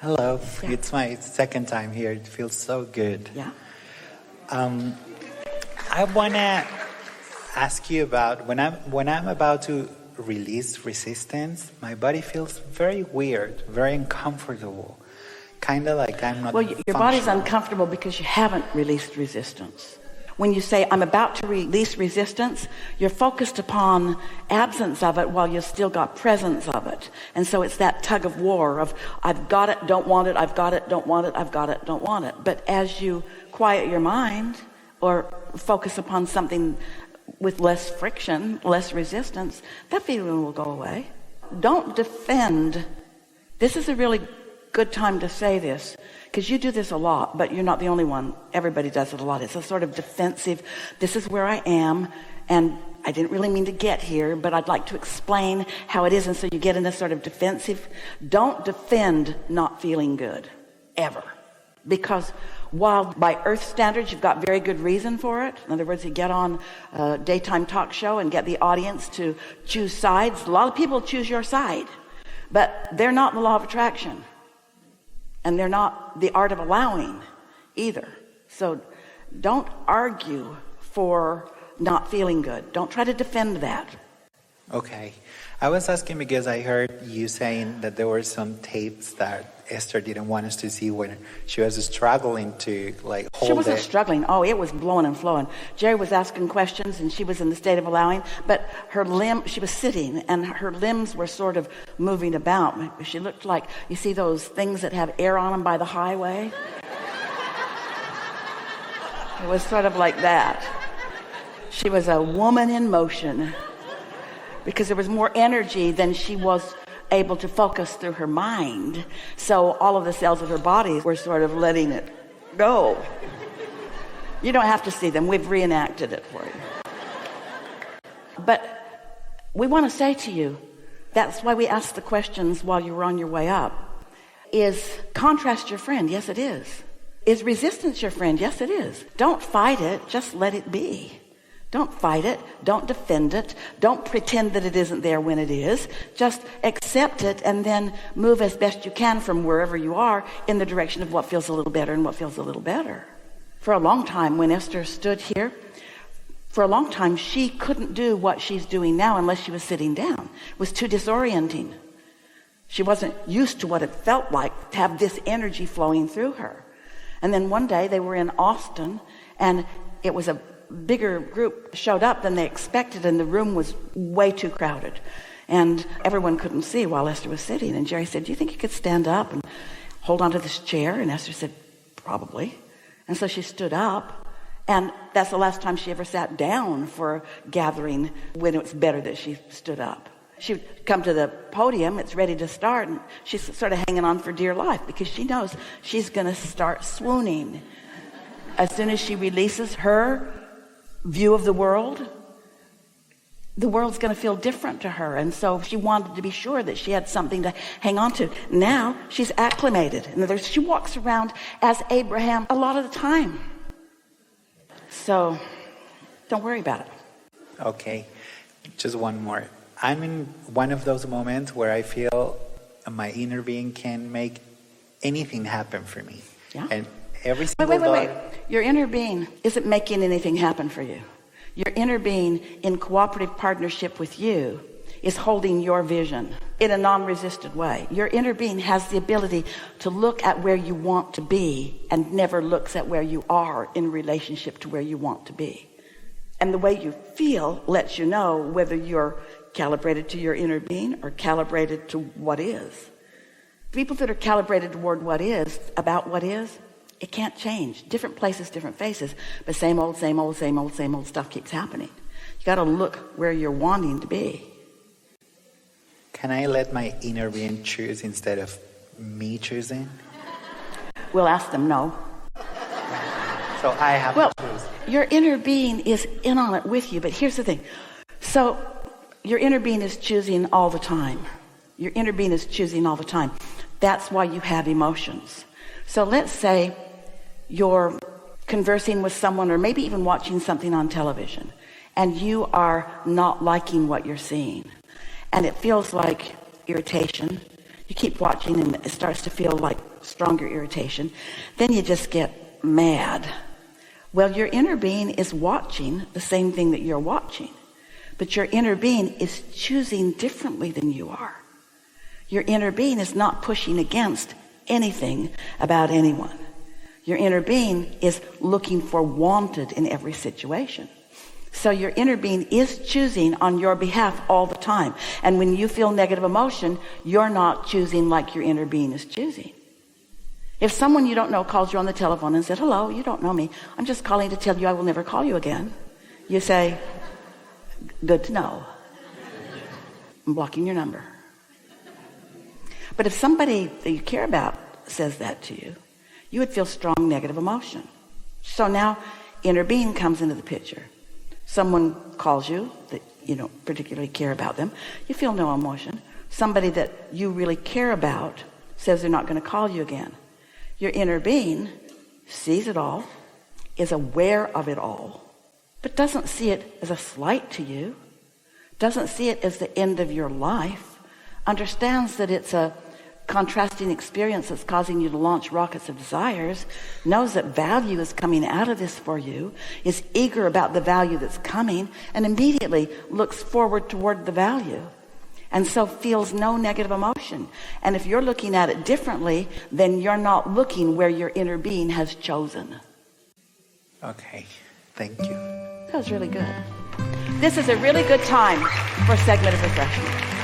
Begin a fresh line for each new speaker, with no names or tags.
Hello.
Yeah.
It's my second time here. It feels so good.
Yeah.
I want to ask you about when I'm about to release resistance, my body feels very weird, very uncomfortable. Kind of like I'm not
Well, your body's uncomfortable because you haven't released resistance. When you say, I'm about to release resistance, you're focused upon absence of it while you've still got presence of it. And so it's that tug of war of, I've got it, don't want it, I've got it, don't want it, I've got it, don't want it. But as you quiet your mind or focus upon something with less friction, less resistance, that feeling will go away. Don't defend. This is a really good time to say this, because you do this a lot, but you're not the only one. Everybody does it a lot. It's a sort of defensive, this is where I am, and I didn't really mean to get here, but I'd like to explain how it is. And so you get in this sort of defensive. Don't defend not feeling good, ever. Because while by earth standards you've got very good reason for it, in other words, you get on a daytime talk show and get the audience to choose sides. A lot of people choose your side, but they're not the law of attraction. And they're not the art of allowing either. So don't argue for not feeling good. Don't try to defend that.
Okay. I was asking because I heard you saying that there were some tapes that Esther didn't want us to see when she was struggling to hold it.
She wasn't struggling. Oh, it was blowing and flowing. Jerry was asking questions and she was in the state of allowing, but she was sitting and her limbs were sort of moving about. She looked like, you see those things that have air on them by the highway? It was sort of like that. She was a woman in motion because there was more energy than she was able to focus through her mind. So all of the cells of her body were sort of letting it go. You don't have to see them. We've reenacted it for you. But we want to say to you, that's why we ask the questions while you were on your way up. Is contrast your friend? Yes, it is. Is resistance your friend? Yes, it is. Don't fight it. Just let it be. Don't fight it. Don't defend it. Don't pretend that it isn't there when it is. Just accept it and then move as best you can from wherever you are in the direction of what feels a little better and what feels a little better. For a long time, when Esther stood here, for a long time, she couldn't do what she's doing now unless she was sitting down. It was too disorienting. She wasn't used to what it felt like to have this energy flowing through her. And then one day they were in Austin and it was a bigger group showed up than they expected, and the room was way too crowded and everyone couldn't see while Esther was sitting. And Jerry said, do you think you could stand up and hold onto this chair? And Esther said, probably. And so she stood up, and that's the last time she ever sat down for a gathering when it was better that she stood up. She would come to the podium, it's ready to start, and she's sort of hanging on for dear life because she knows she's going to start swooning as soon as she releases her view of the world's going to feel different to her. And so she wanted to be sure that she had something to hang on to. Now she's acclimated. In other words, she walks around as Abraham a lot of the time. So don't worry about it.
Okay, just one more. I'm in one of those moments where I feel my inner being can make anything happen for me.
Yeah.
And every single
Wait. Your inner being isn't making anything happen for you. Your inner being in cooperative partnership with you is holding your vision in a non-resisted way. Your inner being has the ability to look at where you want to be and never looks at where you are in relationship to where you want to be. And the way you feel lets you know whether you're calibrated to your inner being or calibrated to what is. People that are calibrated toward what is, about what is, it can't change. Different places, different faces, but same old stuff keeps happening. You got to look where you're wanting to be.
Can I let my inner being choose instead of me choosing?
We'll ask them no.
So I have to choose.
Your inner being is in on it with you, but here's the thing. So your inner being is choosing all the time. Your inner being is choosing all the time. That's why you have emotions. So let's say you're conversing with someone or maybe even watching something on television and you are not liking what you're seeing and it feels like irritation, You keep watching and it starts to feel like stronger irritation. Then you just get mad. Well, your inner being is watching the same thing that you're watching, but your inner being is choosing differently than you are. Your inner being is not pushing against anything about anyone. Your inner being is looking for wanted in every situation. So your inner being is choosing on your behalf all the time. And when you feel negative emotion, you're not choosing like your inner being is choosing. If someone you don't know calls you on the telephone and said, hello, you don't know me, I'm just calling to tell you I will never call you again. You say, good to know. I'm blocking your number. But if somebody that you care about says that to you, you would feel strong negative emotion. So now inner being comes into the picture. Someone calls you that you don't particularly care about them, you feel no emotion. Somebody that you really care about says they're not going to call you again. Your inner being sees it all, is aware of it all, but doesn't see it as a slight to you, doesn't see it as the end of your life, understands that it's a contrasting experience that's causing you to launch rockets of desires, knows that value is coming out of this for you, is eager about the value that's coming, and immediately looks forward toward the value, and so feels no negative emotion. And if you're looking at it differently, then you're not looking where your inner being has chosen.
Okay, thank you.
That was really good. This is a really good time for a segment of refreshment.